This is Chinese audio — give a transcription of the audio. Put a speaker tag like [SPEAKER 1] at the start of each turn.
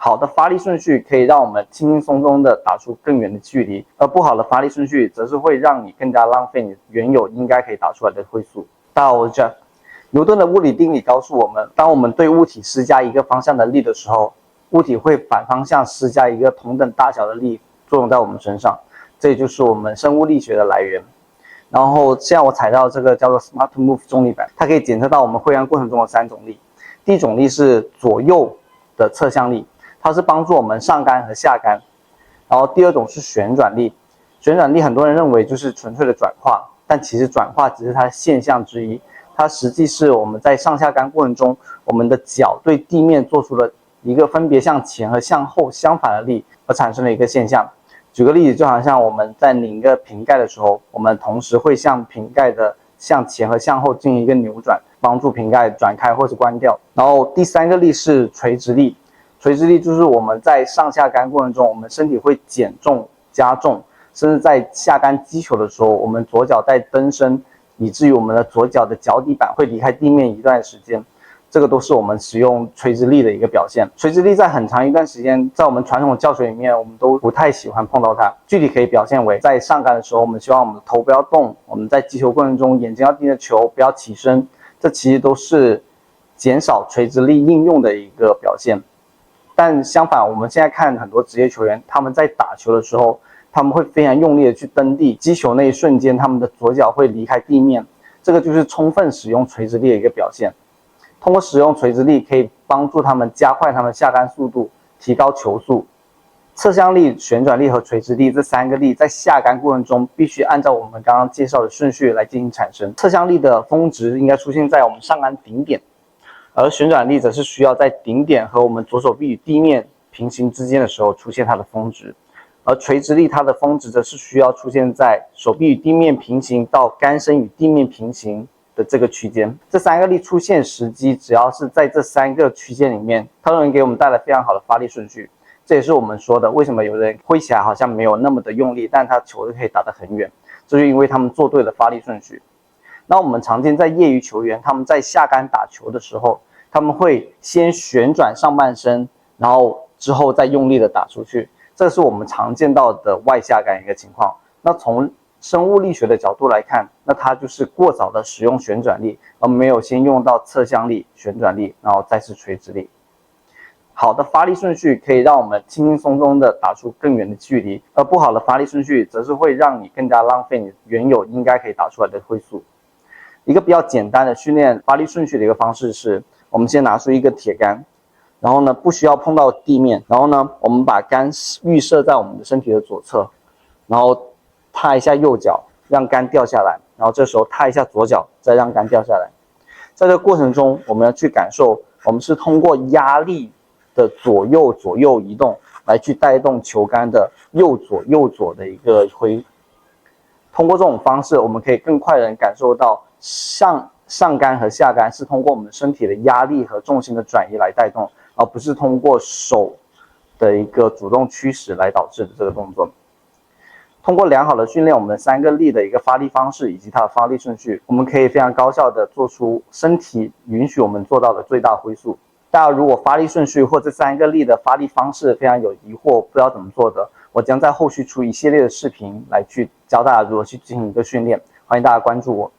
[SPEAKER 1] 好的發力順序可以讓我們輕輕鬆鬆的打出更遠的距離，而不好的發力順序則是會讓你更加浪費你原有應該可以打出來的揮速。大家好，我是 Jeff。牛頓的物理定理告訴我們，當我們對物體施加一个方向的力的时候，物体會反方向施加一個同等大小的力作用在我們身上，這也就是我們生物力學的來源。然後現在我踩到這個叫做 Smart2Move 重力板，它可以檢測到我們揮桿過程中的3種力。第一種力是左右的側向力，它是幫助我們上桿和下桿。然後第二種是旋轉力，旋轉力很多人認為就是純粹的轉化，但其實轉化只是它的現象之一，它實際是我們在上下桿過程中，我們的腳對地面做出了一個分別向前和向後相反的力而產生的一個現象。舉個例子，就好像我們在擰一個瓶蓋的時候，我們同時會向瓶蓋的向前和向後進行一個扭轉，幫助瓶蓋轉開或是關掉。然後第三個力是垂直力，垂直力就是我們在上下桿過程中，我們身體會減重加重，甚至在下桿擊球的時候，我們左腳在蹬伸，以至於我們的左腳的腳底板會離開地面一段時間。這個都是我們使用垂直力的一個表現。垂直力在很長一段時間，在我們傳統的教學裡面，我們都不太喜歡碰到它。具體可以表現為，在上桿的時候，我們希望我們的頭不要動；我們在擊球過程中，眼睛要盯着球，不要起身。這其實都是減少垂直力應用的一個表現。但相反，我們現在看很多職業球員，他們在打球的時候，他們會非常用力的去蹬地，擊球那一瞬間，他們的左腳會離開地面。這個就是充分使用垂直力的一個表現。通過使用垂直力，可以幫助他們加快他們下桿速度，提高球速。側向力、旋轉力和垂直力這3個力在下桿過程中必須按照我們剛剛介紹的順序來進行產生。側向力的峰值應該出現在我們上桿頂點，而旋轉力則是需要在頂點和我們左手臂與地面平行之間的時候出現它的峰值，而垂直力它的峰值則是需要出現在手臂與地面平行到桿身與地面平行的這個區間。這3個力出現時機，只要是在這3個區間裡面，它都能給我們帶來非常好的發力順序。這也是我們說的，為什麼有人揮起來好像沒有那麼的用力，但他球就可以打得很遠，這就是因為他們做對了發力順序。那我們常見在業餘球員，他們在下桿打球的時候，他們會先旋轉上半身，然後之後再用力的打出去，這是我們常見到的外下桿一個情況。那從生物力學的角度來看，那它就是過早的使用旋轉力，而沒有先用到側向力、旋轉力，然後再是垂直力。好的發力順序可以讓我們輕輕鬆鬆的打出更遠的距離，而不好的發力順序則是會讓你更加浪費你原有應該可以打出來的揮速。一個比較簡單的訓練發力順序的一個方式是，我們先拿出一個鐵桿，然後呢不需要碰到地面，然後呢我們把桿預設在我們的身體的左側，然後踏一下右腳，讓桿掉下來，然後這時候踏一下左腳，再讓桿掉下來。在這個過程中，我們要去感受，我們是通過壓力的左右移動來去帶動球桿的右左的一個揮。通過這種方式，我們可以更快地感受到上桿和下桿是通過我們身體的壓力和重心的轉移來帶動，而不是通過手的一個主動驅使來導致的這個動作。通過良好的訓練，我們3個力的一個發力方式以及它的發力順序，我們可以非常高效地做出身體允許我們做到的最大揮速。大家如果發力順序或這3個力的發力方式非常有疑惑，不知道怎麼做的，我將在後續出一系列的視頻來去教大家如何去進行一個訓練，歡迎大家關注我。